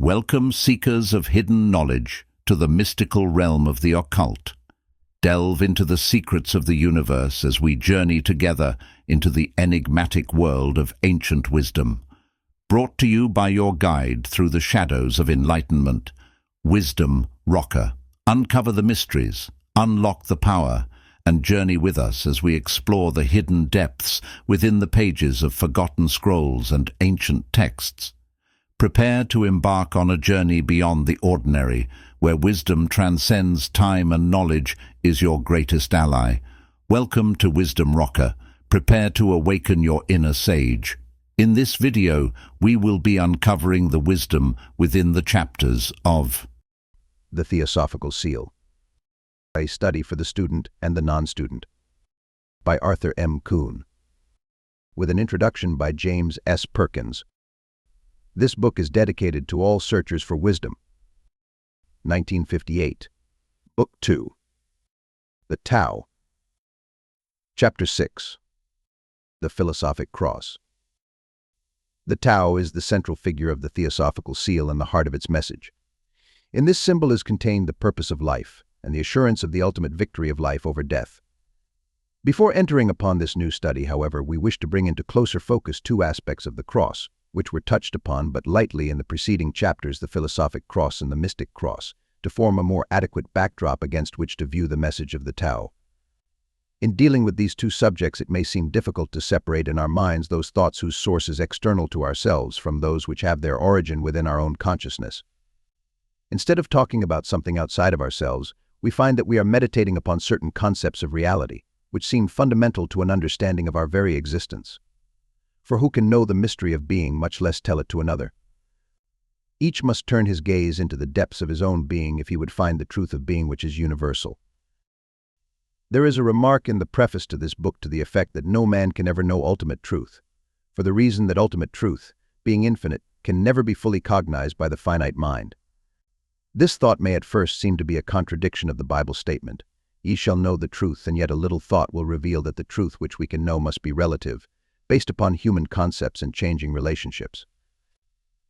Welcome, seekers of hidden knowledge, to the mystical realm of the occult. Delve into the secrets of the universe as we journey together into the enigmatic world of ancient wisdom. Brought to you by your guide through the shadows of enlightenment, Wisdom Rocker. Uncover the mysteries, unlock the power, and journey with us as we explore the hidden depths within the pages of forgotten scrolls and ancient texts. Prepare to embark on a journey beyond the ordinary, where wisdom transcends time and knowledge is your greatest ally. Welcome to Wisdom Rocker. Prepare to awaken your inner sage. In this video, we will be uncovering the wisdom within the chapters of The Theosophical Seal, a study for the student and the non-student, by Arthur M. Kuhn, with an introduction by James S. Perkins. This book is dedicated to all searchers for wisdom. 1958. Book 2. The Tao. Chapter 6. The Philosophic Cross. The Tao is the central figure of the Theosophical Seal and the heart of its message. In this symbol is contained the purpose of life and the assurance of the ultimate victory of life over death. Before entering upon this new study, however, we wish to bring into closer focus two aspects of the cross, which were touched upon but lightly in the preceding chapters, the Philosophic Cross and the Mystic Cross, to form a more adequate backdrop against which to view the message of the Tao. In dealing with these two subjects, it may seem difficult to separate in our minds those thoughts whose source is external to ourselves from those which have their origin within our own consciousness. Instead of talking about something outside of ourselves, we find that we are meditating upon certain concepts of reality, which seem fundamental to an understanding of our very existence. For who can know the mystery of being, much less tell it to another? Each must turn his gaze into the depths of his own being if he would find the truth of being which is universal. There is a remark in the preface to this book to the effect that no man can ever know ultimate truth, for the reason that ultimate truth, being infinite, can never be fully cognized by the finite mind. This thought may at first seem to be a contradiction of the Bible statement, "Ye shall know the truth, and yet a little thought will reveal that the truth which we can know must be relative, based upon human concepts and changing relationships."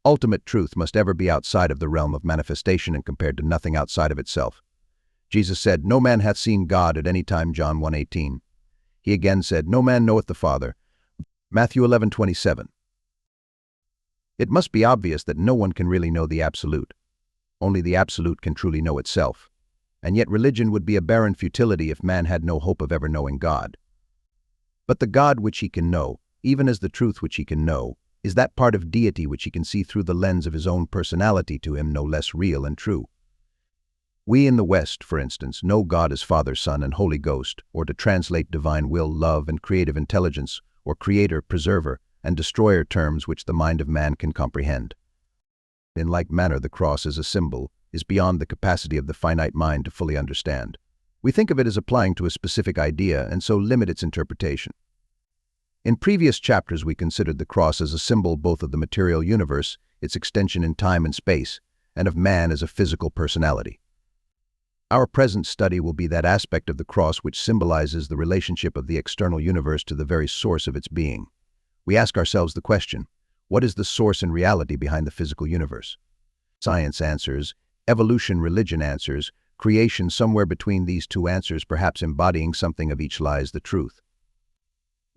Ultimate truth must ever be outside of the realm of manifestation and compared to nothing outside of itself. Jesus said, "No man hath seen God at any time," John 1:18. He again said, "No man knoweth the Father," Matthew 11:27. It must be obvious that no one can really know the Absolute. Only the Absolute can truly know itself. And yet religion would be a barren futility if man had no hope of ever knowing God. But the God which he can know, even as the truth which he can know, is that part of deity which he can see through the lens of his own personality, to him no less real and true. We in the West, for instance, know God as Father, Son, and Holy Ghost, or to translate divine will, love, and creative intelligence, or creator, preserver, and destroyer, terms which the mind of man can comprehend. In like manner, the cross as a symbol is beyond the capacity of the finite mind to fully understand. We think of it as applying to a specific idea and so limit its interpretation. In previous chapters, we considered the cross as a symbol both of the material universe, its extension in time and space, and of man as a physical personality. Our present study will be that aspect of the cross which symbolizes the relationship of the external universe to the very source of its being. We ask ourselves the question, what is the source and reality behind the physical universe? Science answers, evolution, religion answers, creation, somewhere between these two answers, perhaps embodying something of each, lies the truth.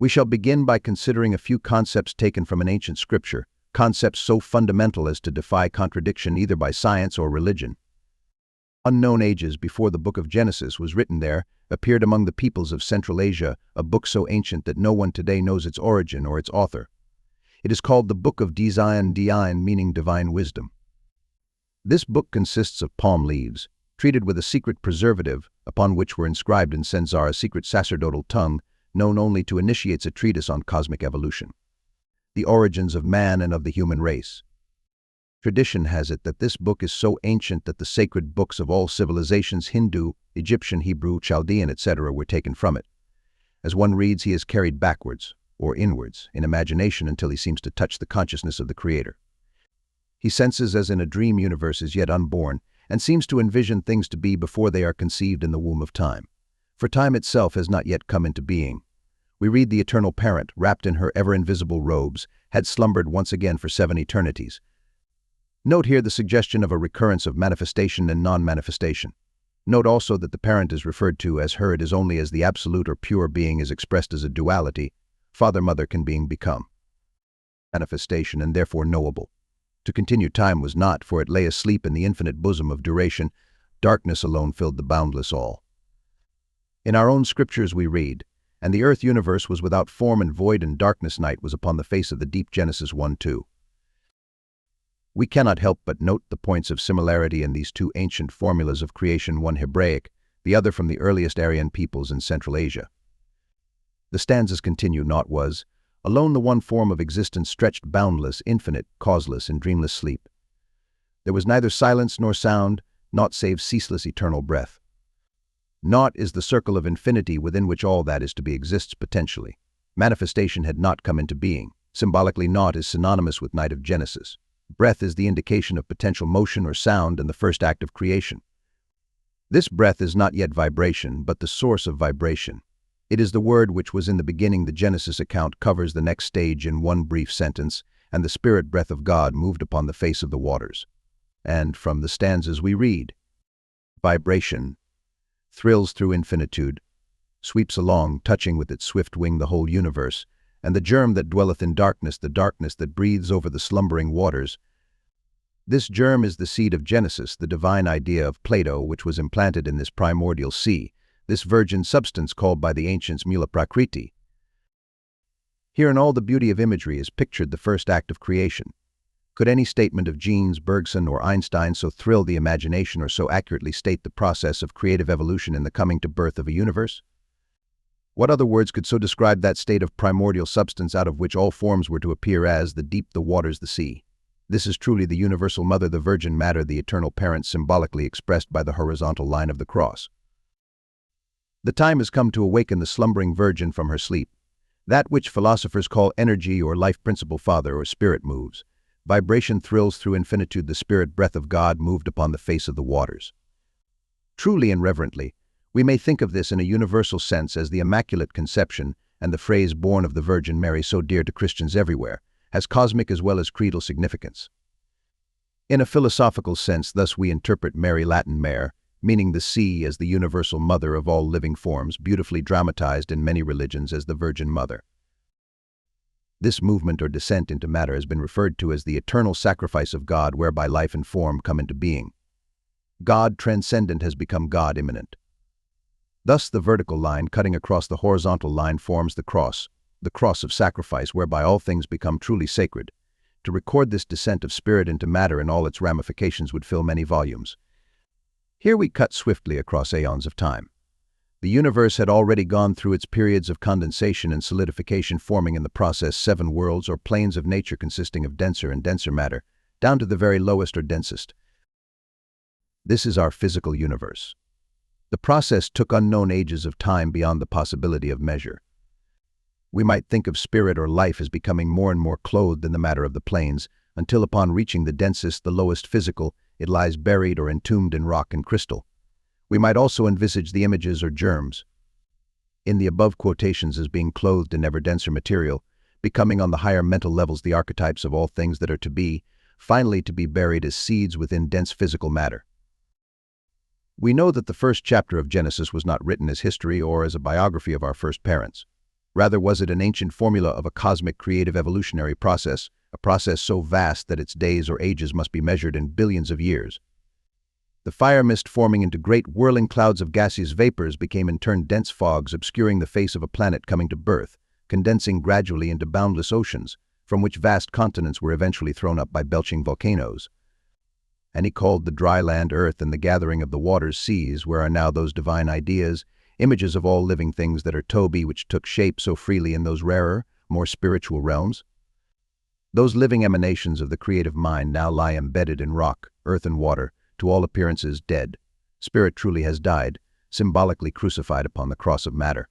We shall begin by considering a few concepts taken from an ancient scripture, concepts so fundamental as to defy contradiction either by science or religion. Unknown ages before the book of Genesis was written, there appeared among the peoples of Central Asia a book so ancient that no one today knows its origin or its author. It is called the Book of Dian, meaning divine wisdom. This book consists of palm leaves, treated with a secret preservative, upon which were inscribed in Senzar a secret sacerdotal tongue, known only to initiates, a treatise on cosmic evolution, the origins of man and of the human race. Tradition has it that this book is so ancient that the sacred books of all civilizations, Hindu, Egyptian, Hebrew, Chaldean, etc., were taken from it. As one reads, he is carried backwards, or inwards, in imagination until he seems to touch the consciousness of the Creator. He senses as in a dream universe is yet unborn, and seems to envision things to be before they are conceived in the womb of time. For time itself has not yet come into being. We read the eternal parent, wrapped in her ever-invisible robes, had slumbered once again for 7 eternities. Note here the suggestion of a recurrence of manifestation and non-manifestation. Note also that the parent is referred to as her. It is only as the absolute or pure being is expressed as a duality, father-mother can being become. Manifestation and therefore knowable. To continue time was not, for it lay asleep in the infinite bosom of duration. Darkness alone filled the boundless all. In our own scriptures we read, "And the earth universe was without form and void, and darkness night was upon the face of the deep." Genesis 1:2. We cannot help but note the points of similarity in these two ancient formulas of creation, one Hebraic, the other from the earliest Aryan peoples in Central Asia. The stanzas continue, "Naught was, alone the one form of existence stretched boundless, infinite, causeless, in dreamless sleep. There was neither silence nor sound, naught save ceaseless eternal breath. Naught is the circle of infinity within which all that is to be exists potentially. Manifestation had not come into being. Symbolically, naught is synonymous with night of Genesis. Breath is the indication of potential motion or sound and the first act of creation. This breath is not yet vibration, but the source of vibration. It is the word which was in the beginning. The Genesis account covers the next stage in one brief sentence, "And the spirit breath of God moved upon the face of the waters." And from the stanzas we read, "Vibration thrills through infinitude, sweeps along, touching with its swift wing the whole universe, and the germ that dwelleth in darkness, the darkness that breathes over the slumbering waters." This germ is the seed of Genesis, the divine idea of Plato, which was implanted in this primordial sea, this virgin substance called by the ancients Mula Prakriti. Here in all the beauty of imagery is pictured the first act of creation. Could any statement of Jeans, Bergson, or Einstein so thrill the imagination or so accurately state the process of creative evolution in the coming to birth of a universe? What other words could so describe that state of primordial substance out of which all forms were to appear as the deep, the waters, the sea? This is truly the universal mother, the virgin matter, the eternal parent, symbolically expressed by the horizontal line of the cross. The time has come to awaken the slumbering virgin from her sleep. That which philosophers call energy or life principle, father or spirit, moves. Vibration thrills through infinitude. The spirit breath of God moved upon the face of the waters. Truly and reverently, we may think of this in a universal sense as the Immaculate Conception, and the phrase "born of the Virgin Mary," so dear to Christians everywhere, has cosmic as well as creedal significance. In a philosophical sense, thus we interpret Mary, Latin mare, meaning the sea, as the universal mother of all living forms, beautifully dramatized in many religions as the Virgin Mother. This movement or descent into matter has been referred to as the eternal sacrifice of God, whereby life and form come into being. God transcendent has become God immanent. Thus the vertical line cutting across the horizontal line forms the cross of sacrifice, whereby all things become truly sacred. To record this descent of spirit into matter in all its ramifications would fill many volumes. Here we cut swiftly across aeons of time. The universe had already gone through its periods of condensation and solidification, forming in the process 7 worlds or planes of nature consisting of denser and denser matter, down to the very lowest or densest. This is our physical universe. The process took unknown ages of time beyond the possibility of measure. We might think of spirit or life as becoming more and more clothed in the matter of the planes, until upon reaching the densest, the lowest physical, it lies buried or entombed in rock and crystal. We might also envisage the images or germs in the above quotations as being clothed in ever denser material, becoming on the higher mental levels the archetypes of all things that are to be, finally to be buried as seeds within dense physical matter. We know that the first chapter of Genesis was not written as history or as a biography of our first parents. Rather was it an ancient formula of a cosmic creative evolutionary process, a process so vast that its days or ages must be measured in billions of years. The fire mist forming into great whirling clouds of gaseous vapors became in turn dense fogs obscuring the face of a planet coming to birth, condensing gradually into boundless oceans, from which vast continents were eventually thrown up by belching volcanoes. And he called the dry land earth, and the gathering of the waters seas, where are now those divine ideas, images of all living things that are Toby, which took shape so freely in those rarer, more spiritual realms. Those living emanations of the creative mind now lie embedded in rock, earth, and water, to all appearances dead. Spirit truly has died, symbolically crucified upon the cross of matter.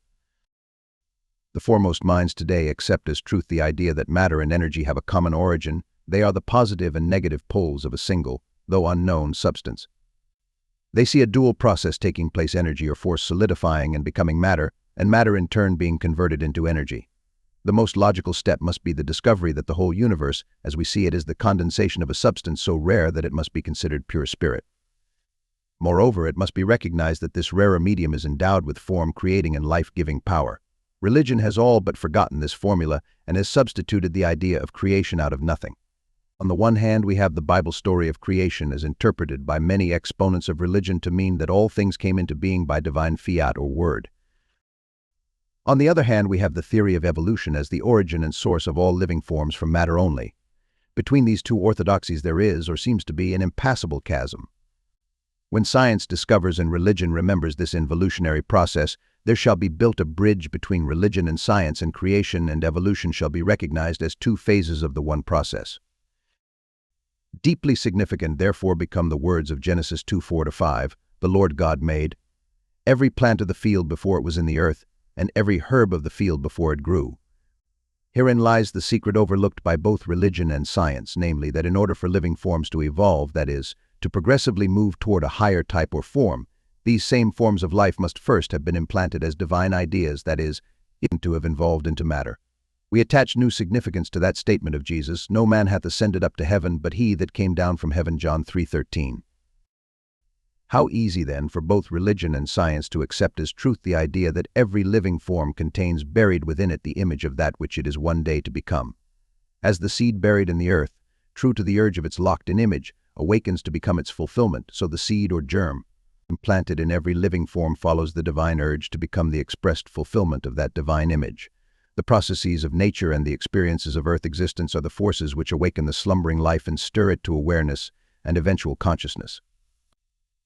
The foremost minds today accept as truth the idea that matter and energy have a common origin. They are the positive and negative poles of a single, though unknown, substance. They see a dual process taking place, energy or force solidifying and becoming matter, and matter in turn being converted into energy. The most logical step must be the discovery that the whole universe, as we see it, is the condensation of a substance so rare that it must be considered pure spirit. Moreover, it must be recognized that this rarer medium is endowed with form-creating and life-giving power. Religion has all but forgotten this formula and has substituted the idea of creation out of nothing. On the one hand, we have the Bible story of creation as interpreted by many exponents of religion to mean that all things came into being by divine fiat or word. On the other hand, we have the theory of evolution as the origin and source of all living forms from matter only. Between these two orthodoxies there is, or seems to be, an impassable chasm. When science discovers and religion remembers this involutionary process, there shall be built a bridge between religion and science, and creation and evolution shall be recognized as two phases of the one process. Deeply significant, therefore, become the words of Genesis 2:4-5, "The Lord God made every plant of the field before it was in the earth, and every herb of the field before it grew." Herein lies the secret overlooked by both religion and science, namely that in order for living forms to evolve, that is, to progressively move toward a higher type or form, these same forms of life must first have been implanted as divine ideas, that is, to have evolved into matter. We attach new significance to that statement of Jesus, "No man hath ascended up to heaven, but he that came down from heaven," John 3:13. How easy, then, for both religion and science to accept as truth the idea that every living form contains buried within it the image of that which it is one day to become. As the seed buried in the earth, true to the urge of its locked-in image, awakens to become its fulfillment, so the seed or germ, implanted in every living form, follows the divine urge to become the expressed fulfillment of that divine image. The processes of nature and the experiences of earth existence are the forces which awaken the slumbering life and stir it to awareness and eventual consciousness.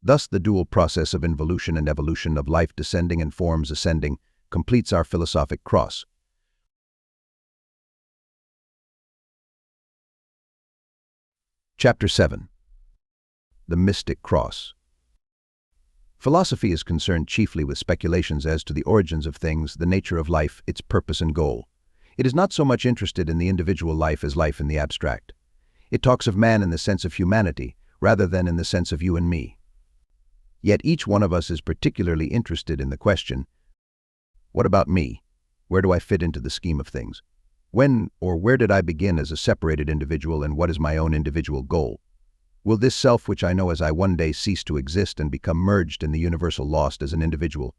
Thus, the dual process of involution and evolution, of life descending and forms ascending, completes our philosophic cross. Chapter 7. The Mystic Cross. Philosophy is concerned chiefly with speculations as to the origins of things, the nature of life, its purpose and goal. It is not so much interested in the individual life as life in the abstract. It talks of man in the sense of humanity, rather than in the sense of you and me. Yet each one of us is particularly interested in the question, what about me? Where do I fit into the scheme of things? When or where did I begin as a separated individual, and what is my own individual goal? Will this self which I know as I one day cease to exist and become merged in the universal, lost as an individual?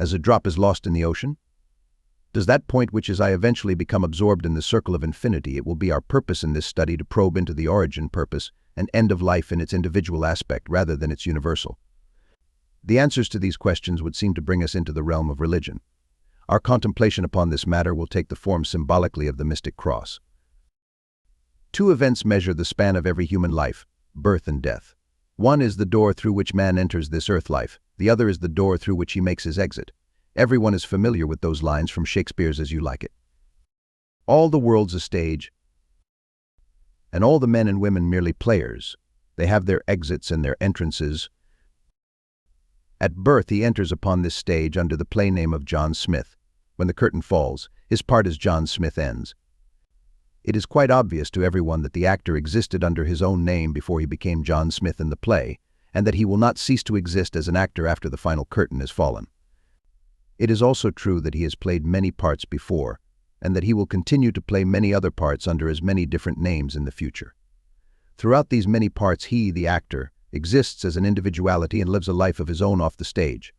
As a drop is lost in the ocean? Does that point which is I eventually become absorbed in the circle of infinity? It will be our purpose in this study to probe into the origin, purpose, and end of life in its individual aspect rather than its universal. The answers to these questions would seem to bring us into the realm of religion. Our contemplation upon this matter will take the form symbolically of the mystic cross. Two events measure the span of every human life: birth and death. One is the door through which man enters this earth life, the other is the door through which he makes his exit. Everyone is familiar with those lines from Shakespeare's As You Like It. All the world's a stage, and all the men and women merely players. They have their exits and their entrances. At birth he enters upon this stage under the play name of John Smith. When the curtain falls, his part as John Smith ends. It is quite obvious to everyone that the actor existed under his own name before he became John Smith in the play, and that he will not cease to exist as an actor after the final curtain is fallen. It is also true that he has played many parts before, and that he will continue to play many other parts under as many different names in the future. Throughout these many parts he, the actor, exists as an individuality and lives a life of his own off the stage.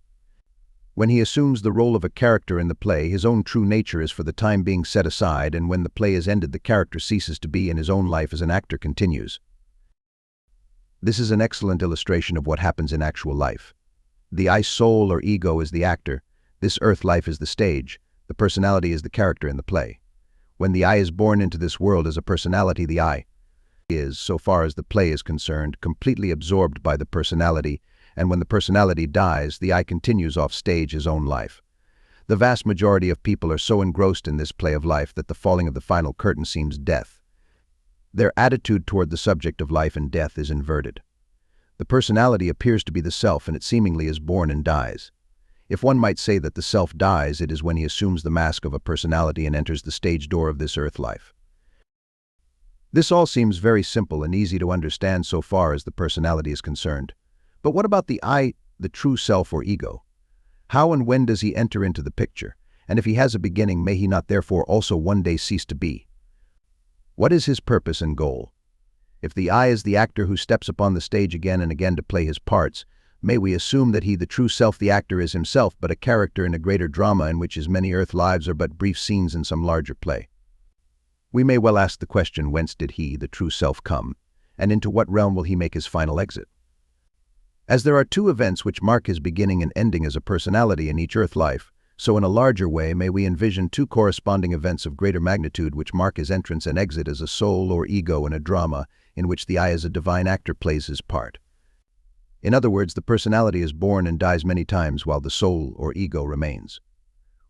When he assumes the role of a character in the play, his own true nature is for the time being set aside, and when the play is ended, the character ceases to be, and his own life as an actor continues. This is an excellent illustration of what happens in actual life. The I soul or ego is the actor, this earth life is the stage, the personality is the character in the play. When the I is born into this world as a personality, the I is, so far as the play is concerned, completely absorbed by the personality, and when the personality dies, the I continues off stage his own life. The vast majority of people are so engrossed in this play of life that the falling of the final curtain seems death. Their attitude toward the subject of life and death is inverted. The personality appears to be the self, and it seemingly is born and dies. If one might say that the self dies, it is when he assumes the mask of a personality and enters the stage door of this earth life. This all seems very simple and easy to understand so far as the personality is concerned. But what about the I, the true self or ego? How and when does he enter into the picture? And if he has a beginning, may he not therefore also one day cease to be? What is his purpose and goal? If the I is the actor who steps upon the stage again and again to play his parts, may we assume that he, the true self, the actor, is himself but a character in a greater drama in which his many earth lives are but brief scenes in some larger play? We may well ask the question, whence did he, the true self, come, and into what realm will he make his final exit? As there are two events which mark his beginning and ending as a personality in each earth life, so in a larger way may we envision two corresponding events of greater magnitude which mark his entrance and exit as a soul or ego in a drama in which the I as a divine actor plays his part. In other words, the personality is born and dies many times while the soul or ego remains.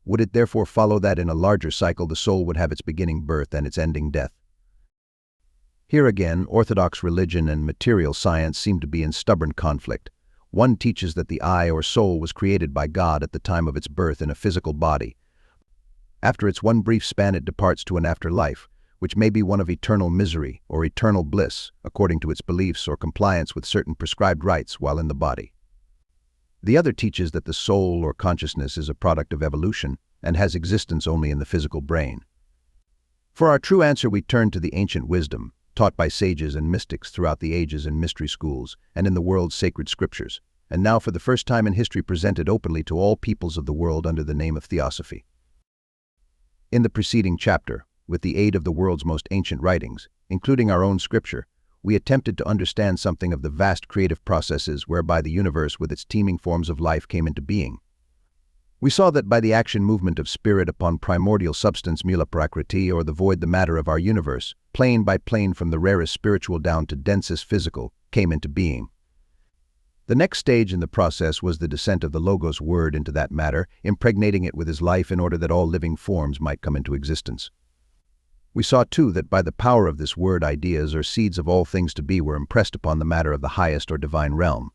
Would it therefore follow that in a larger cycle the soul would have its beginning birth and its ending death? Here again, orthodox religion and material science seem to be in stubborn conflict. One teaches that the I or soul was created by God at the time of its birth in a physical body. After its one brief span it departs to an afterlife, which may be one of eternal misery or eternal bliss, according to its beliefs or compliance with certain prescribed rites while in the body. The other teaches that the soul or consciousness is a product of evolution and has existence only in the physical brain. For our true answer we turn to the ancient wisdom, taught by sages and mystics throughout the ages in mystery schools and in the world's sacred scriptures, and now for the first time in history presented openly to all peoples of the world under the name of Theosophy. In the preceding chapter, with the aid of the world's most ancient writings, including our own scripture, we attempted to understand something of the vast creative processes whereby the universe with its teeming forms of life came into being. We saw that by the action movement of spirit upon primordial substance mula prakriti, or the void, the matter of our universe, plane by plane from the rarest spiritual down to densest physical, came into being. The next stage in the process was the descent of the Logos word into that matter, impregnating it with his life in order that all living forms might come into existence. We saw too that by the power of this word ideas or seeds of all things to be were impressed upon the matter of the highest or divine realm.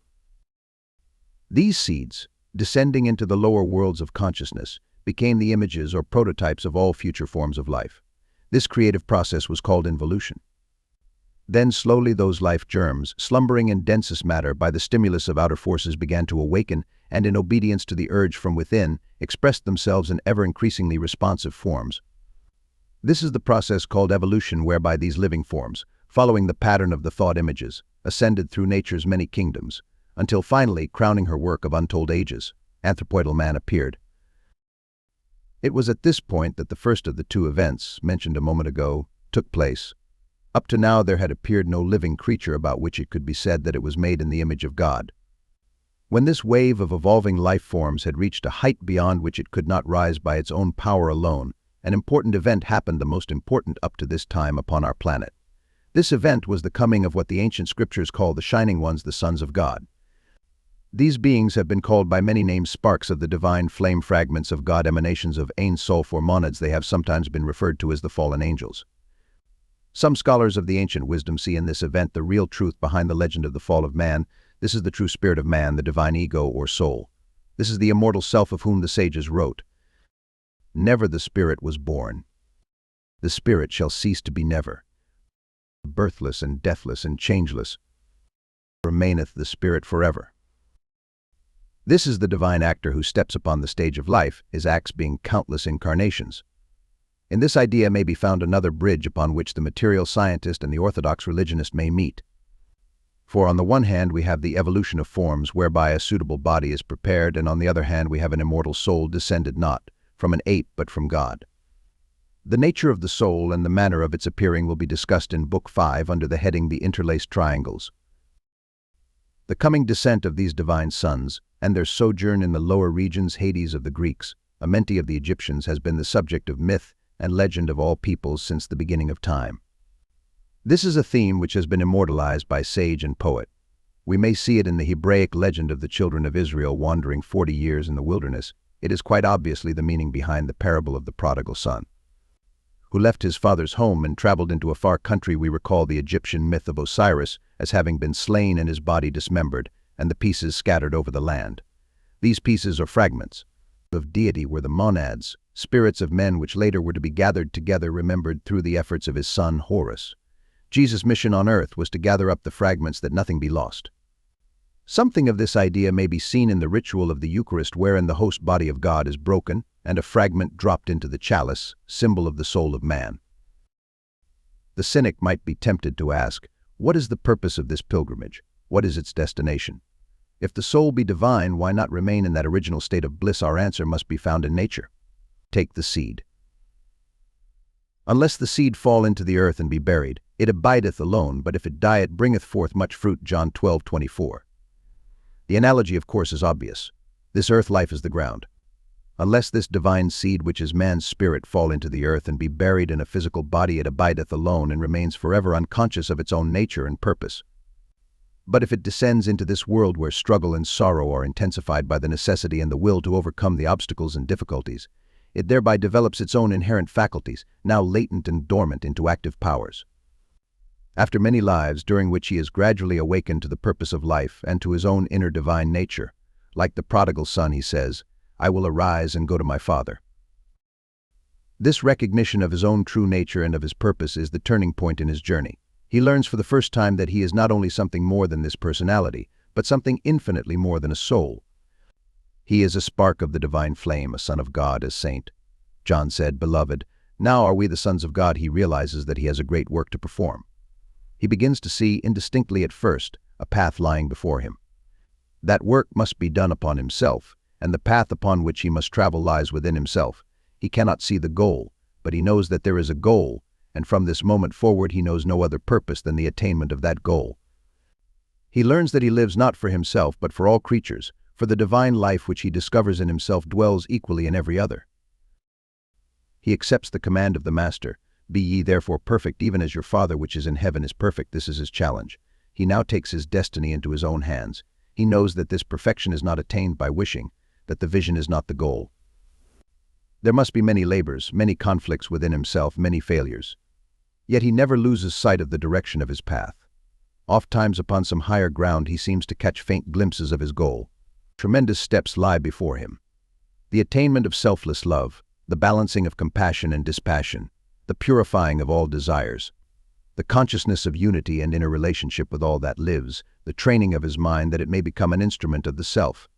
These seeds, descending into the lower worlds of consciousness, became the images or prototypes of all future forms of life. This creative process was called involution. Then slowly those life germs, slumbering in densest matter by the stimulus of outer forces, began to awaken and, in obedience to the urge from within, expressed themselves in ever-increasingly responsive forms. This is the process called evolution, whereby these living forms, following the pattern of the thought images, ascended through nature's many kingdoms, until finally, crowning her work of untold ages, anthropoidal man appeared. It was at this point that the first of the two events, mentioned a moment ago, took place. Up to now there had appeared no living creature about which it could be said that it was made in the image of God. When this wave of evolving life forms had reached a height beyond which it could not rise by its own power alone, an important event happened, the most important up to this time upon our planet. This event was the coming of what the ancient scriptures call the Shining Ones, the sons of God. These beings have been called by many names: sparks of the divine flame, fragments of God, emanations of Ein Sof, or monads. They have sometimes been referred to as the fallen angels. Some scholars of the ancient wisdom see in this event the real truth behind the legend of the fall of man. This is the true spirit of man, the divine ego or soul. This is the immortal self of whom the sages wrote, "Never the spirit was born. The spirit shall cease to be never. Birthless and deathless and changeless remaineth the spirit forever." This is the divine actor who steps upon the stage of life, his acts being countless incarnations. In this idea may be found another bridge upon which the material scientist and the orthodox religionist may meet. For on the one hand we have the evolution of forms whereby a suitable body is prepared, and on the other hand we have an immortal soul descended not from an ape but from God. The nature of the soul and the manner of its appearing will be discussed in Book 5 under the heading The Interlaced Triangles. The coming descent of these divine sons, and their sojourn in the lower regions, Hades of the Greeks, Amenti of the Egyptians, has been the subject of myth and legend of all peoples since the beginning of time. This is a theme which has been immortalized by sage and poet. We may see it in the Hebraic legend of the children of Israel wandering 40 years in the wilderness. It is quite obviously the meaning behind the parable of the prodigal son, who left his father's home and traveled into a far country. We recall the Egyptian myth of Osiris as having been slain and his body dismembered, and the pieces scattered over the land. These pieces or fragments of deity were the monads, spirits of men which later were to be gathered together, remembered through the efforts of his son Horus. Jesus' mission on earth was to gather up the fragments that nothing be lost. Something of this idea may be seen in the ritual of the Eucharist, wherein the host body of God is broken and a fragment dropped into the chalice, symbol of the soul of man. The cynic might be tempted to ask, what is the purpose of this pilgrimage? What is its destination? If the soul be divine, why not remain in that original state of bliss? Our answer must be found in nature. Take the seed. Unless the seed fall into the earth and be buried, it abideth alone, but if it die, it bringeth forth much fruit. John 12:24. The analogy, of course, is obvious. This earth life is the ground. Unless this divine seed, which is man's spirit, fall into the earth and be buried in a physical body, it abideth alone and remains forever unconscious of its own nature and purpose. But if it descends into this world where struggle and sorrow are intensified by the necessity and the will to overcome the obstacles and difficulties, it thereby develops its own inherent faculties, now latent and dormant, into active powers. After many lives, during which he is gradually awakened to the purpose of life and to his own inner divine nature, like the prodigal son, he says, I will arise and go to my father. This recognition of his own true nature and of his purpose is the turning point in his journey. He learns for the first time that he is not only something more than this personality, but something infinitely more than a soul. He is a spark of the divine flame, a son of God, a saint. John said, Beloved, now are we the sons of God. He realizes that he has a great work to perform. He begins to see, indistinctly at first, a path lying before him. That work must be done upon himself, and the path upon which he must travel lies within himself. He cannot see the goal, but he knows that there is a goal, and from this moment forward he knows no other purpose than the attainment of that goal. He learns that he lives not for himself, but for all creatures, for the divine life which he discovers in himself dwells equally in every other. He accepts the command of the Master, Be ye therefore perfect, even as your Father which is in heaven is perfect. This is his challenge. He now takes his destiny into his own hands. He knows that this perfection is not attained by wishing, that the vision is not the goal. There must be many labors, many conflicts within himself, many failures. Yet he never loses sight of the direction of his path. Ofttimes upon some higher ground he seems to catch faint glimpses of his goal. Tremendous steps lie before him. The attainment of selfless love, the balancing of compassion and dispassion, the purifying of all desires, the consciousness of unity and inner relationship with all that lives, the training of his mind that it may become an instrument of the self.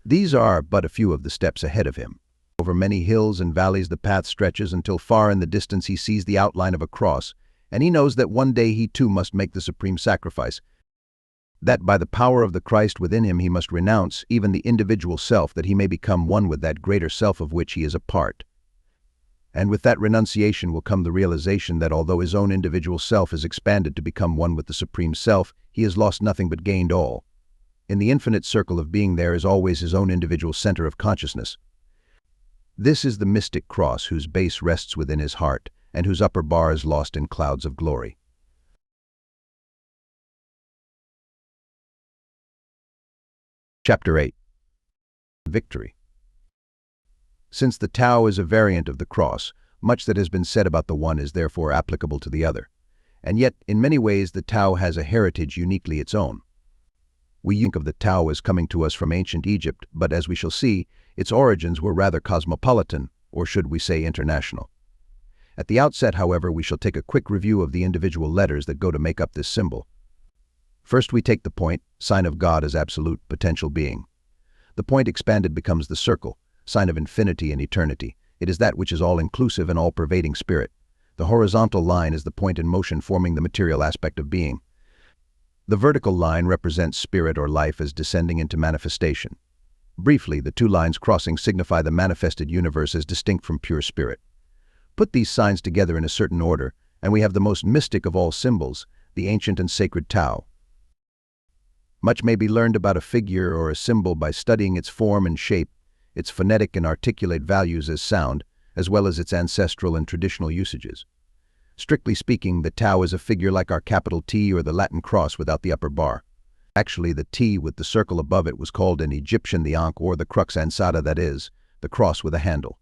These are but a few of the steps ahead of him. Over many hills and valleys the path stretches until far in the distance he sees the outline of a cross, and he knows that one day he too must make the supreme sacrifice, that by the power of the Christ within him he must renounce even the individual self, that he may become one with that greater self of which he is a part. And with that renunciation will come the realization that although his own individual self is expanded to become one with the Supreme Self, he has lost nothing but gained all. In the infinite circle of being there is always his own individual center of consciousness. This is the mystic cross whose base rests within his heart and whose upper bar is lost in clouds of glory. Chapter 8. Victory. Since the Tao is a variant of the cross, much that has been said about the one is therefore applicable to the other. And yet, in many ways, the Tao has a heritage uniquely its own. We think of the Tao as coming to us from ancient Egypt, but as we shall see, its origins were rather cosmopolitan, or should we say international. At the outset, however, we shall take a quick review of the individual letters that go to make up this symbol. First we take the point, sign of God as absolute potential being. The point expanded becomes the circle, sign of infinity and eternity. It is that which is all-inclusive and all-pervading spirit. The horizontal line is the point in motion forming the material aspect of being. The vertical line represents spirit or life as descending into manifestation. Briefly, the two lines crossing signify the manifested universe as distinct from pure spirit. Put these signs together in a certain order, and we have the most mystic of all symbols, the ancient and sacred Tao. Much may be learned about a figure or a symbol by studying its form and shape, its phonetic and articulate values as sound, as well as its ancestral and traditional usages. Strictly speaking, the Tao is a figure like our capital T or the Latin cross without the upper bar. Actually, the T with the circle above it was called in Egyptian the Ankh, or the crux ansata, that is, the cross with a handle.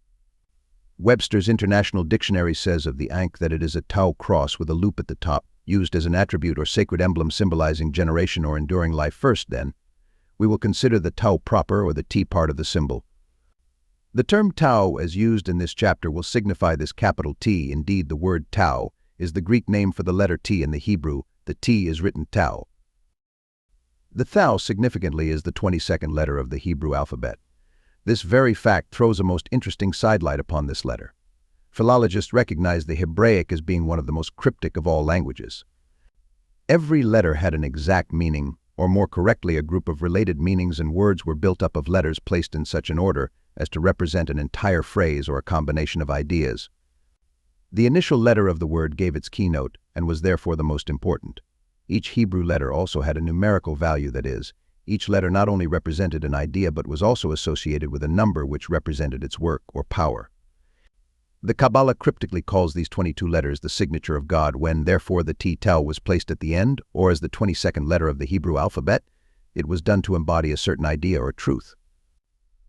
Webster's International Dictionary says of the Ankh that it is a Tao cross with a loop at the top, used as an attribute or sacred emblem symbolizing generation or enduring life. First, then, we will consider the Tao proper, or the T part of the symbol. The term Tao, as used in this chapter, will signify this capital T. Indeed, the word Tao is the Greek name for the letter T in the Hebrew. The T is written Tau. The Thou, significantly, is the 22nd letter of the Hebrew alphabet. This very fact throws a most interesting sidelight upon this letter. Philologists recognize the Hebraic as being one of the most cryptic of all languages. Every letter had an exact meaning, or more correctly, a group of related meanings, and words were built up of letters placed in such an order as to represent an entire phrase or a combination of ideas. The initial letter of the word gave its keynote and was therefore the most important. Each Hebrew letter also had a numerical value, that is, each letter not only represented an idea but was also associated with a number which represented its work or power. The Kabbalah cryptically calls these 22 letters the signature of God. When, therefore, the Tau was placed at the end, or as the 22nd letter of the Hebrew alphabet, it was done to embody a certain idea or truth.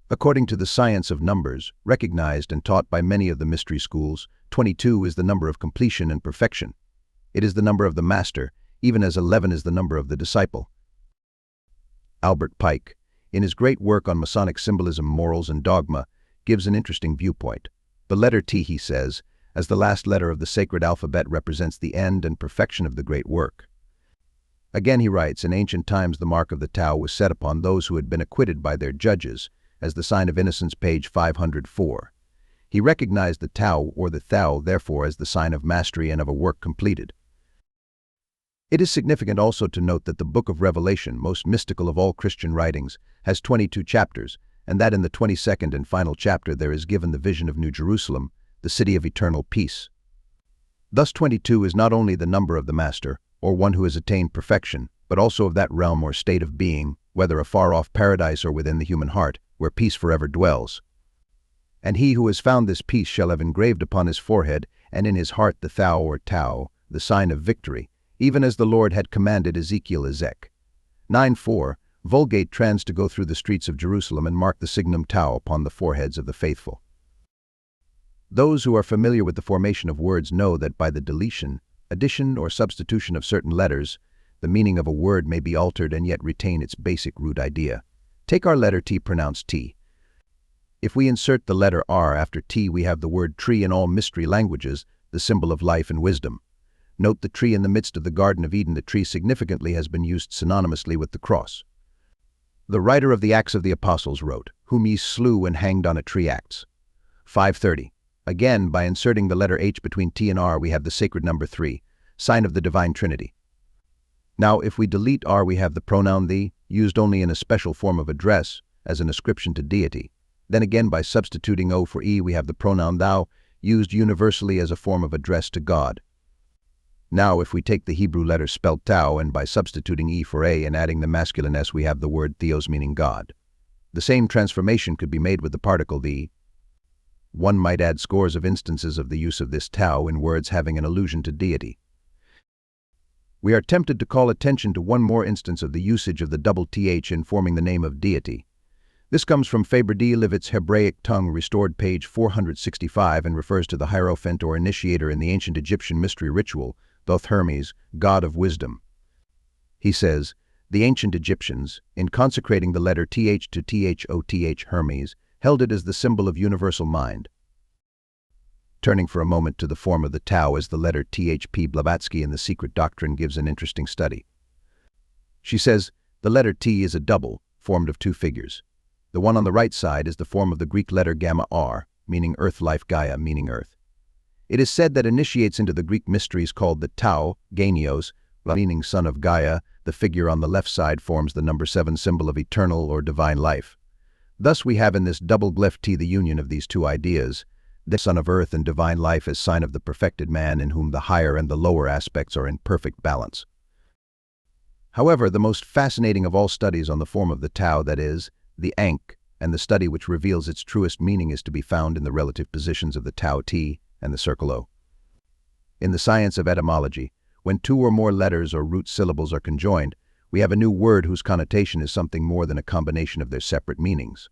According to the science of numbers, recognized and taught by many of the mystery schools, 22 is the number of completion and perfection. It is the number of the master, even as 11 is the number of the disciple. Albert Pike, in his great work on Masonic symbolism, morals, and dogma, gives an interesting viewpoint. The letter T, he says, as the last letter of the sacred alphabet, represents the end and perfection of the great work. Again he writes, in ancient times the mark of the Tau was set upon those who had been acquitted by their judges, as the sign of innocence, page 504. He recognized the Tau, or the Thou, therefore, as the sign of mastery and of a work completed. It is significant also to note that the Book of Revelation, most mystical of all Christian writings, has 22 chapters, and that in the 22nd and final chapter there is given the vision of New Jerusalem, the city of eternal peace. Thus 22 is not only the number of the Master, or one who has attained perfection, but also of that realm or state of being, whether a far-off paradise or within the human heart, where peace forever dwells. And he who has found this peace shall have engraved upon his forehead and in his heart the Thou or Tau, the sign of victory, even as the Lord had commanded Ezekiel Ezek. 9:4, Vulgate trans to go through the streets of Jerusalem and mark the signum Tau upon the foreheads of the faithful. Those who are familiar with the formation of words know that by the deletion, addition, or substitution of certain letters, the meaning of a word may be altered and yet retain its basic root idea. Take our letter T, pronounced T. If we insert the letter R after T, we have the word tree in all mystery languages, the symbol of life and wisdom. Note the tree in the midst of the Garden of Eden. The tree significantly has been used synonymously with the cross. The writer of the Acts of the Apostles wrote, "Whom ye slew and hanged on a tree." Acts 5:30. Again, by inserting the letter H between T and R, we have the sacred number 3, sign of the Divine Trinity. Now, if we delete R, we have the pronoun thee, used only in a special form of address, as an ascription to deity. Then again, by substituting O for E, we have the pronoun thou, used universally as a form of address to God. Now, if we take the Hebrew letter spelled Tau, and by substituting E for A and adding the masculine S, we have the word Theos, meaning God. The same transformation could be made with the particle the. One might add scores of instances of the use of this Tau in words having an allusion to deity. We are tempted to call attention to one more instance of the usage of the double th in forming the name of deity. This comes from Faber D. Leavitt's Hebraic Tongue, restored page 465, and refers to the Hierophant or initiator in the ancient Egyptian mystery ritual, Thoth Hermes, god of wisdom. He says, the ancient Egyptians, in consecrating the letter th to Thoth Hermes, held it as the symbol of universal mind. Turning for a moment to the form of the Tau as the letter Thp, Blavatsky in The Secret Doctrine gives an interesting study. She says, the letter T is a double, formed of two figures. The one on the right side is the form of the Greek letter gamma R, meaning earth, life, Gaia, meaning earth. It is said that initiates into the Greek mysteries called the Tau, Genios, meaning son of Gaia. The figure on the left side forms the number 7, symbol of eternal or divine life. Thus we have in this double glyph T the union of these two ideas, the son of earth and divine life as sign of the perfected man in whom the higher and the lower aspects are in perfect balance. However, the most fascinating of all studies on the form of the Tau, that is, the Ankh, and the study which reveals its truest meaning, is to be found in the relative positions of the Tau T and the circle O. In the science of etymology, when two or more letters or root syllables are conjoined, we have a new word whose connotation is something more than a combination of their separate meanings.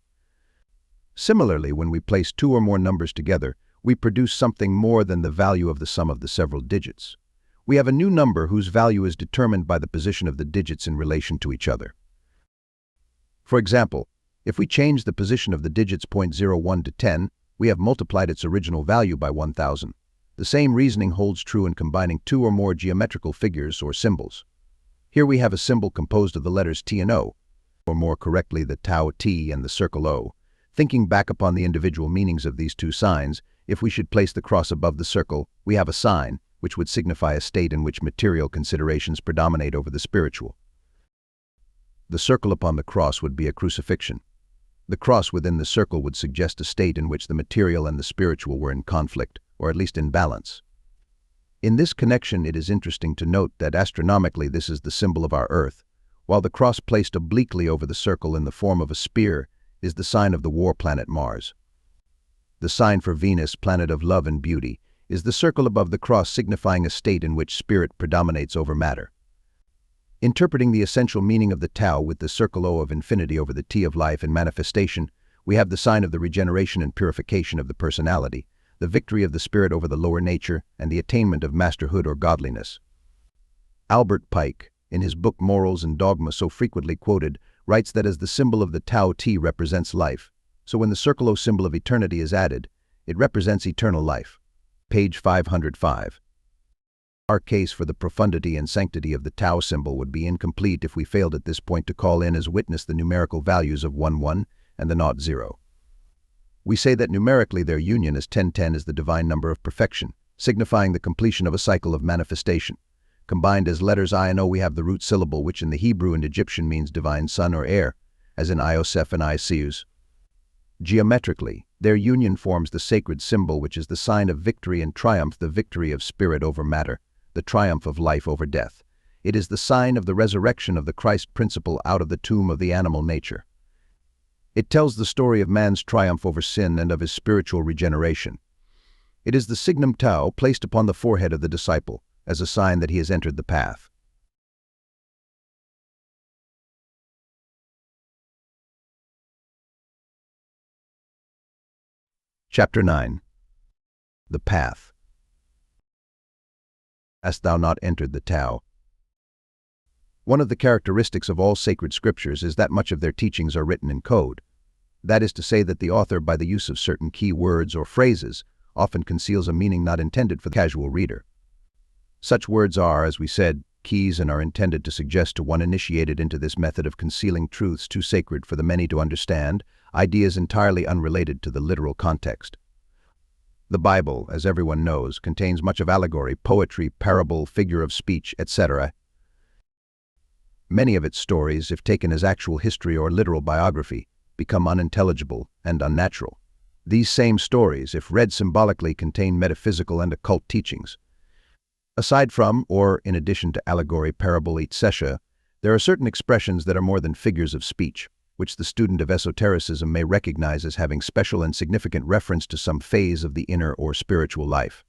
Similarly, when we place two or more numbers together, we produce something more than the value of the sum of the several digits. We have a new number whose value is determined by the position of the digits in relation to each other. For example, if we change the position of the digits 0.01 to 10, we have multiplied its original value by 1,000. The same reasoning holds true in combining two or more geometrical figures or symbols. Here we have a symbol composed of the letters T and O, or more correctly the Tau T and the circle O. Thinking back upon the individual meanings of these two signs, if we should place the cross above the circle, we have a sign, which would signify a state in which material considerations predominate over the spiritual. The circle upon the cross would be a crucifixion. The cross within the circle would suggest a state in which the material and the spiritual were in conflict, or at least in balance. In this connection, it is interesting to note that astronomically this is the symbol of our Earth, while the cross placed obliquely over the circle in the form of a spear is the sign of the war planet Mars. The sign for Venus, planet of love and beauty, is the circle above the cross, signifying a state in which spirit predominates over matter. Interpreting the essential meaning of the Tao with the circle O of infinity over the T of life and manifestation, we have the sign of the regeneration and purification of the personality, the victory of the spirit over the lower nature, and the attainment of masterhood or godliness. Albert Pike, in his book Morals and Dogma so frequently quoted, writes that as the symbol of the Tao T represents life, so when the circle O symbol of eternity is added, it represents eternal life. Page 505. Our case for the profundity and sanctity of the Tao symbol would be incomplete if we failed at this point to call in as witness the numerical values of 1-1 and the 0-0. We say that numerically their union as 10-10 is the divine number of perfection, signifying the completion of a cycle of manifestation. Combined as letters I and O, we have the root syllable, which in the Hebrew and Egyptian means divine son or heir, as in Ioseph and Iseus. Geometrically, their union forms the sacred symbol, which is the sign of victory and triumph, the victory of spirit over matter, the triumph of life over death. It is the sign of the resurrection of the Christ principle out of the tomb of the animal nature. It tells the story of man's triumph over sin and of his spiritual regeneration. It is the signum Tau placed upon the forehead of the disciple, as a sign that he has entered the path. Chapter 9. The Path. Hast thou not entered the Tao? One of the characteristics of all sacred scriptures is that much of their teachings are written in code. That is to say that the author, by the use of certain key words or phrases, often conceals a meaning not intended for the casual reader. Such words are, as we said, keys and are intended to suggest to one initiated into this method of concealing truths too sacred for the many to understand, ideas entirely unrelated to the literal context. The Bible, as everyone knows, contains much of allegory, poetry, parable, figure of speech, etc. Many of its stories, if taken as actual history or literal biography, become unintelligible and unnatural. These same stories, if read symbolically, contain metaphysical and occult teachings. Aside from, or in addition to allegory, parable, etc., there are certain expressions that are more than figures of speech, which the student of esotericism may recognize as having special and significant reference to some phase of the inner or spiritual life.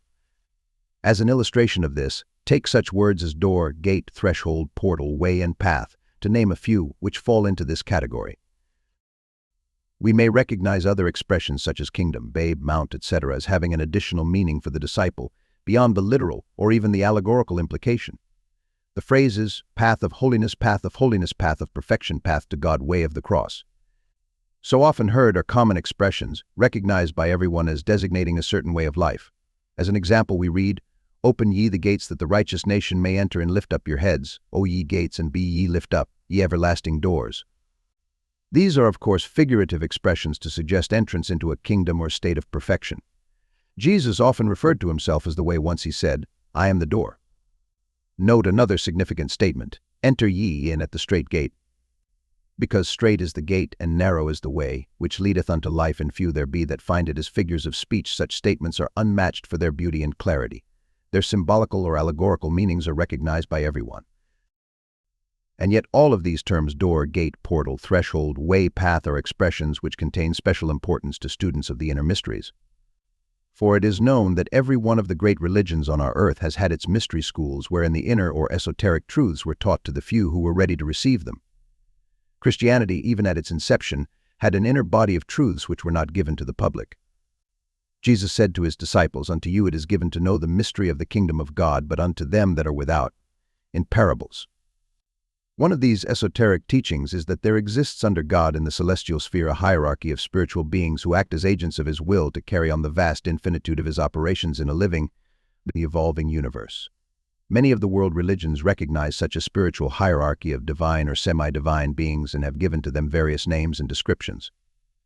As an illustration of this, take such words as door, gate, threshold, portal, way, and path, to name a few, which fall into this category. We may recognize other expressions such as kingdom, babe, mount, etc. as having an additional meaning for the disciple, beyond the literal or even the allegorical implication. The phrases, path of holiness, path of holiness, path of perfection, path to God, way of the cross, so often heard, are common expressions, recognized by everyone as designating a certain way of life. As an example, we read, "Open ye the gates that the righteous nation may enter, and lift up your heads, O ye gates, and be ye lift up, ye everlasting doors." These are, of course, figurative expressions to suggest entrance into a kingdom or state of perfection. Jesus often referred to himself as the way. Once he said, "I am the door." Note another significant statement, "Enter ye in at the strait gate." Because strait is the gate and narrow is the way, which leadeth unto life, and few there be that find it. As figures of speech, such statements are unmatched for their beauty and clarity. Their symbolical or allegorical meanings are recognized by everyone. And yet all of these terms, door, gate, portal, threshold, way, path, are expressions which contain special importance to students of the inner mysteries. For it is known that every one of the great religions on our earth has had its mystery schools wherein the inner or esoteric truths were taught to the few who were ready to receive them. Christianity, even at its inception, had an inner body of truths which were not given to the public. Jesus said to his disciples, "Unto you it is given to know the mystery of the kingdom of God, but unto them that are without, in parables." One of these esoteric teachings is that there exists under God in the celestial sphere a hierarchy of spiritual beings who act as agents of his will to carry on the vast infinitude of his operations in a living, evolving universe. Many of the world religions recognize such a spiritual hierarchy of divine or semi-divine beings and have given to them various names and descriptions.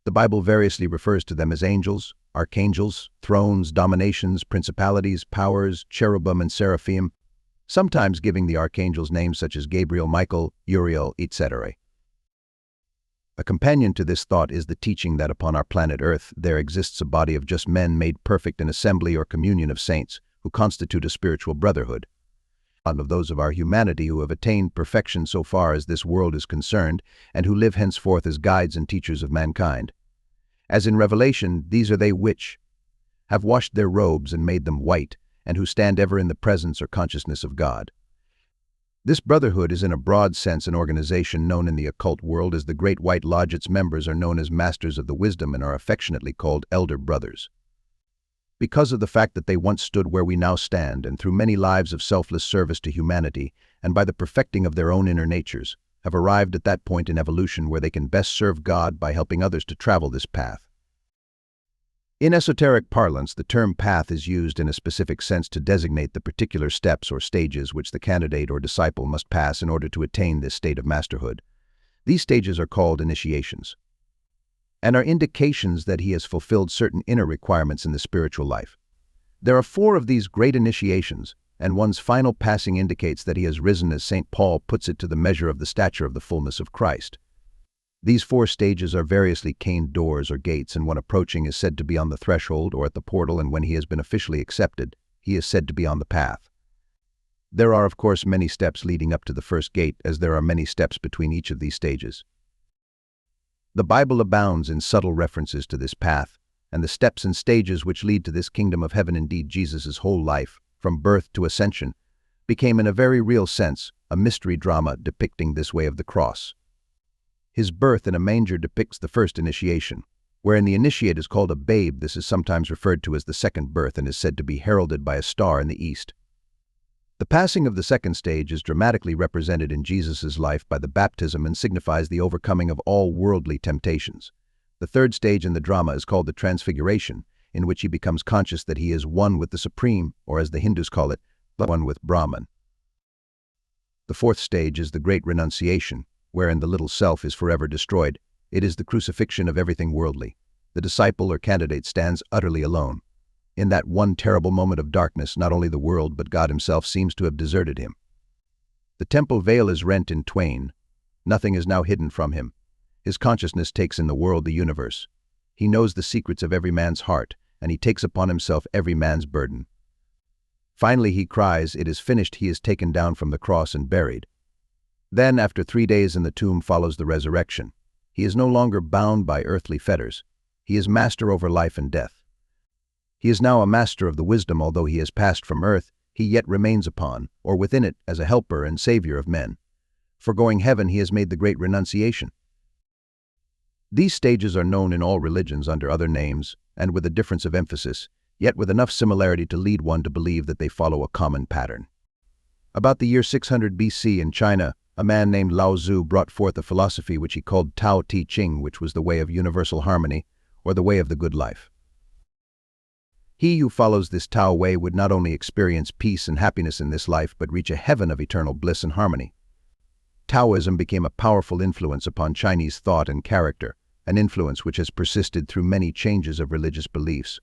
The Bible variously refers to them as angels, archangels, thrones, dominations, principalities, powers, cherubim, and seraphim, sometimes giving the archangels names such as Gabriel, Michael, Uriel, etc. A companion to this thought is the teaching that upon our planet Earth there exists a body of just men made perfect in assembly or communion of saints who constitute a spiritual brotherhood. Of those of our humanity who have attained perfection so far as this world is concerned and who live henceforth as guides and teachers of mankind. As in Revelation, these are they which have washed their robes and made them white, and who stand ever in the presence or consciousness of God. This brotherhood is in a broad sense an organization known in the occult world as the Great White Lodge. Its members are known as Masters of the Wisdom and are affectionately called Elder Brothers. Because of the fact that they once stood where we now stand, and through many lives of selfless service to humanity, and by the perfecting of their own inner natures, have arrived at that point in evolution where they can best serve God by helping others to travel this path. In esoteric parlance, the term path is used in a specific sense to designate the particular steps or stages which the candidate or disciple must pass in order to attain this state of masterhood. These stages are called initiations, and are indications that he has fulfilled certain inner requirements in the spiritual life. There are 4 of these great initiations, and one's final passing indicates that he has risen, as St. Paul puts it, to the measure of the stature of the fullness of Christ. These 4 stages are variously caned doors or gates, and one approaching is said to be on the threshold or at the portal, and when he has been officially accepted, he is said to be on the path. There are, of course, many steps leading up to the first gate, as there are many steps between each of these stages. The Bible abounds in subtle references to this path, and the steps and stages which lead to this kingdom of heaven. Indeed, Jesus' whole life, from birth to ascension, became in a very real sense a mystery drama depicting this way of the cross. His birth in a manger depicts the first initiation, wherein the initiate is called a babe. This is sometimes referred to as the second birth and is said to be heralded by a star in the east. The passing of the second stage is dramatically represented in Jesus' life by the baptism and signifies the overcoming of all worldly temptations. The third stage in the drama is called the transfiguration, in which he becomes conscious that he is one with the Supreme, or as the Hindus call it, one with Brahman. The fourth stage is the great renunciation, wherein the little self is forever destroyed. It is the crucifixion of everything worldly. The disciple or candidate stands utterly alone. In that one terrible moment of darkness, not only the world but God himself seems to have deserted him. The temple veil is rent in twain. Nothing is now hidden from him. His consciousness takes in the world the universe. He knows the secrets of every man's heart, and he takes upon himself every man's burden. Finally he cries, "It is finished." He is taken down from the cross and buried. Then, after 3 days in the tomb, follows the resurrection. He is no longer bound by earthly fetters. He is master over life and death. He is now a master of the wisdom. Although he has passed from earth, he yet remains upon, or within it, as a helper and savior of men. Foregoing heaven, he has made the great renunciation. These stages are known in all religions under other names, and with a difference of emphasis, yet with enough similarity to lead one to believe that they follow a common pattern. About the year 600 BC in China, a man named Lao Tzu brought forth a philosophy which he called Tao Te Ching, which was the way of universal harmony, or the way of the good life. He who follows this Tao way would not only experience peace and happiness in this life, but reach a heaven of eternal bliss and harmony. Taoism became a powerful influence upon Chinese thought and character, an influence which has persisted through many changes of religious beliefs.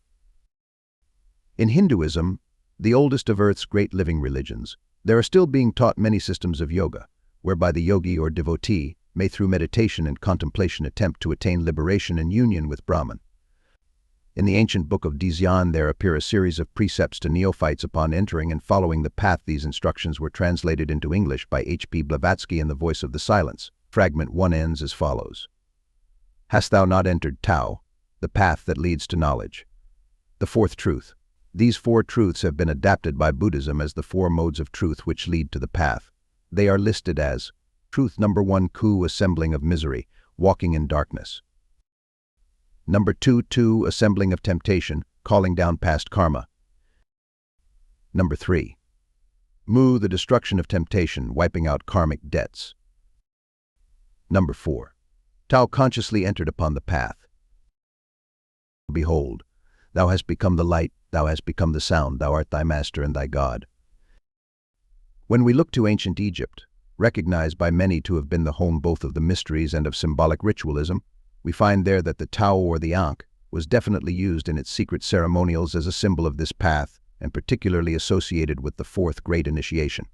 In Hinduism, the oldest of Earth's great living religions, there are still being taught many systems of yoga, whereby the yogi or devotee may through meditation and contemplation attempt to attain liberation and union with Brahman. In the ancient book of Dzyan there appear a series of precepts to neophytes upon entering and following the path. These instructions were translated into English by H.P. Blavatsky in The Voice of the Silence. Fragment 1 ends as follows. Hast thou not entered Tao, the path that leads to knowledge? The fourth truth. These 4 truths have been adapted by Buddhism as the 4 modes of truth which lead to the path. They are listed as Truth number 1, Ku, assembling of misery, walking in darkness. Number 2, assembling of temptation, calling down past karma. Number 3, Mu, the destruction of temptation, wiping out karmic debts. Number 4, Tao, consciously entered upon the path. Behold, thou hast become the light, thou hast become the sound, thou art thy master and thy God. When we look to ancient Egypt, recognized by many to have been the home both of the mysteries and of symbolic ritualism, We find there that the Tao or the Ankh was definitely used in its secret ceremonials as a symbol of this path, and particularly associated with the fourth great initiation.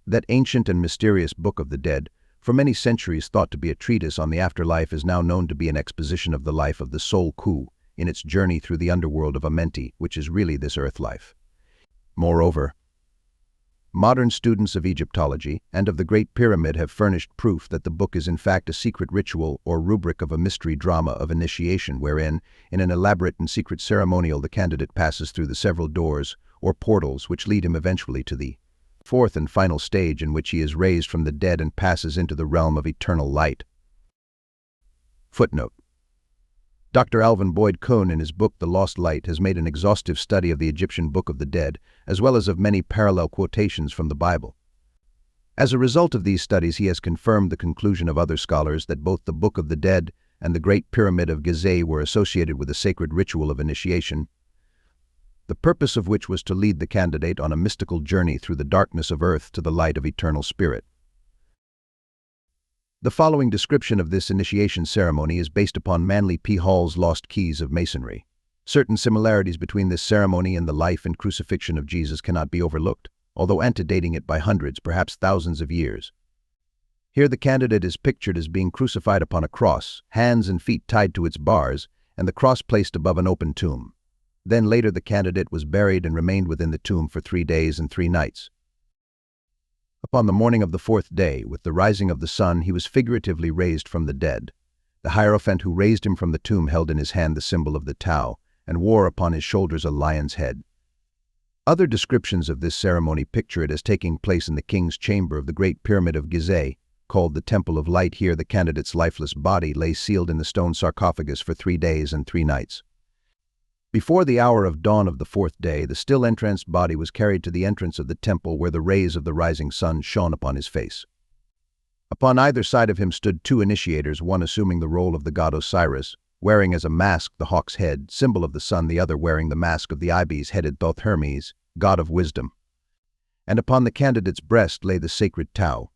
That ancient and mysterious Book of the Dead, for many centuries thought to be a treatise on the afterlife, is now known to be an exposition of the life of the soul Ku in its journey through the underworld of Amenti, which is really this earth life. Moreover, modern students of Egyptology and of the Great Pyramid have furnished proof that the book is in fact a secret ritual or rubric of a mystery drama of initiation wherein, in an elaborate and secret ceremonial, the candidate passes through the several doors or portals which lead him eventually to the fourth and final stage, in which he is raised from the dead and passes into the realm of eternal light. Footnote: Dr. Alvin Boyd Kuhn, in his book The Lost Light, has made an exhaustive study of the Egyptian Book of the Dead, as well as of many parallel quotations from the Bible. As a result of these studies, he has confirmed the conclusion of other scholars that both the Book of the Dead and the Great Pyramid of Gizeh were associated with a sacred ritual of initiation, the purpose of which was to lead the candidate on a mystical journey through the darkness of earth to the light of eternal spirit. The following description of this initiation ceremony is based upon Manly P. Hall's Lost Keys of Masonry. Certain similarities between this ceremony and the life and crucifixion of Jesus cannot be overlooked, although antedating it by hundreds, perhaps thousands of years. Here the candidate is pictured as being crucified upon a cross, hands and feet tied to its bars, and the cross placed above an open tomb. Then later the candidate was buried and remained within the tomb for 3 days and 3 nights. Upon the morning of the 4th day, with the rising of the sun, he was figuratively raised from the dead. The Hierophant who raised him from the tomb held in his hand the symbol of the Tao, and wore upon his shoulders a lion's head. Other descriptions of this ceremony picture it as taking place in the king's chamber of the Great Pyramid of Gizeh, called the Temple of Light. Here the candidate's lifeless body lay sealed in the stone sarcophagus for 3 days and 3 nights. Before the hour of dawn of the 4th day, the still entranced body was carried to the entrance of the temple, where the rays of the rising sun shone upon his face. Upon either side of him stood 2 initiators, one assuming the role of the god Osiris, wearing as a mask the hawk's head, symbol of the sun, the other wearing the mask of the ibis-headed Thoth Hermes, god of wisdom. And upon the candidate's breast lay the sacred Tao.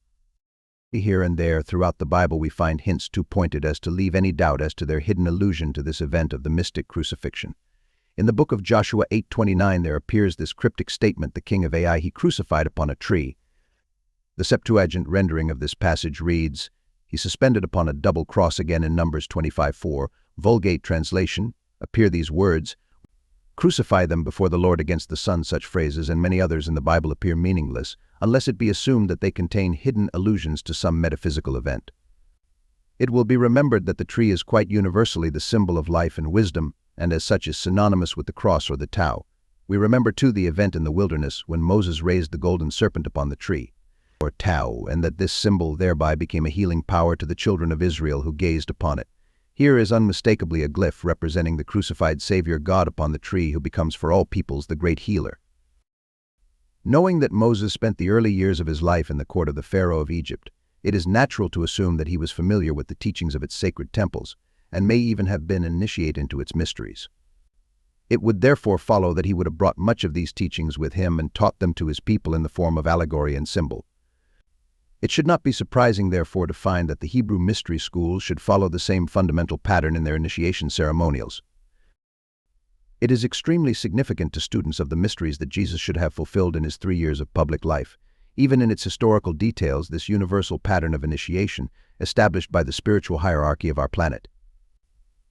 Here and there throughout the Bible we find hints too pointed as to leave any doubt as to their hidden allusion to this event of the mystic crucifixion. In the book of Joshua 8:29 there appears this cryptic statement, "The king of Ai he crucified upon a tree." The Septuagint rendering of this passage reads, "He suspended upon a double cross." Again in Numbers 25:4, Vulgate translation, appear these words, "Crucify them before the Lord against the sun." Such phrases and many others in the Bible appear meaningless, unless it be assumed that they contain hidden allusions to some metaphysical event. It will be remembered that the tree is quite universally the symbol of life and wisdom, and as such is synonymous with the cross or the Tao. We remember too the event in the wilderness when Moses raised the golden serpent upon the tree, or Tao, and that this symbol thereby became a healing power to the children of Israel who gazed upon it. Here is unmistakably a glyph representing the crucified Savior God upon the tree, who becomes for all peoples the great healer. Knowing that Moses spent the early years of his life in the court of the Pharaoh of Egypt, it is natural to assume that he was familiar with the teachings of its sacred temples, and may even have been initiated into its mysteries. It would therefore follow that he would have brought much of these teachings with him and taught them to his people in the form of allegory and symbol. It should not be surprising, therefore, to find that the Hebrew mystery schools should follow the same fundamental pattern in their initiation ceremonials. It is extremely significant to students of the mysteries that Jesus should have fulfilled in his 3 years of public life, even in its historical details, this universal pattern of initiation established by the spiritual hierarchy of our planet.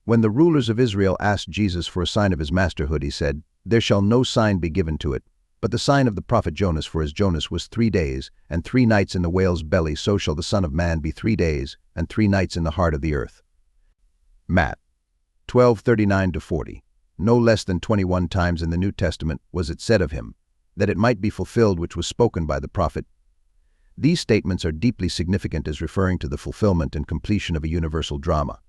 When the rulers of Israel asked Jesus for a sign of his masterhood, he said, "There shall no sign be given to it, but the sign of the prophet Jonas, for as Jonas was 3 days and 3 nights in the whale's belly, so shall the Son of Man be 3 days and 3 nights in the heart of the earth." Matt 12:39-40. No less than 21 times in the New Testament was it said of him, that it might be fulfilled which was spoken by the prophet. These statements are deeply significant as referring to the fulfillment and completion of a universal drama.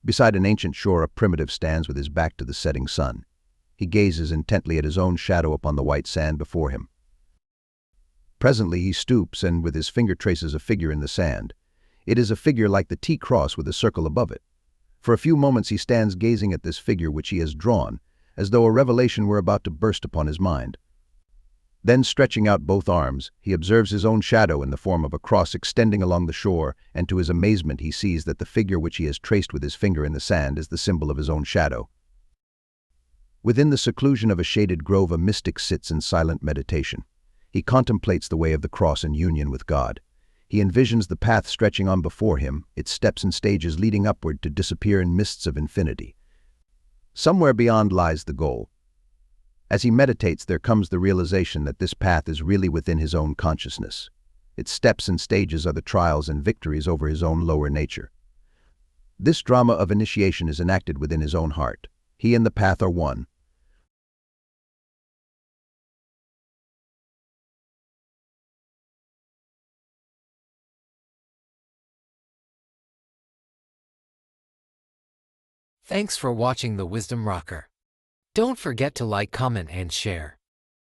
Beside an ancient shore, a primitive stands with his back to the setting sun. He gazes intently at his own shadow upon the white sand before him. Presently he stoops and with his finger traces a figure in the sand. It is a figure like the T-cross with a circle above it. For a few moments he stands gazing at this figure which he has drawn, as though a revelation were about to burst upon his mind. Then, stretching out both arms, he observes his own shadow in the form of a cross extending along the shore, and to his amazement he sees that the figure which he has traced with his finger in the sand is the symbol of his own shadow. Within the seclusion of a shaded grove, a mystic sits in silent meditation. He contemplates the way of the cross in union with God. He envisions the path stretching on before him, its steps and stages leading upward to disappear in mists of infinity. Somewhere beyond lies the goal. As he meditates, there comes the realization that this path is really within his own consciousness. Its steps and stages are the trials and victories over his own lower nature. This drama of initiation is enacted within his own heart. He and the path are one. Thanks for watching the Wisdom Rocker. Don't forget to like, comment, and share.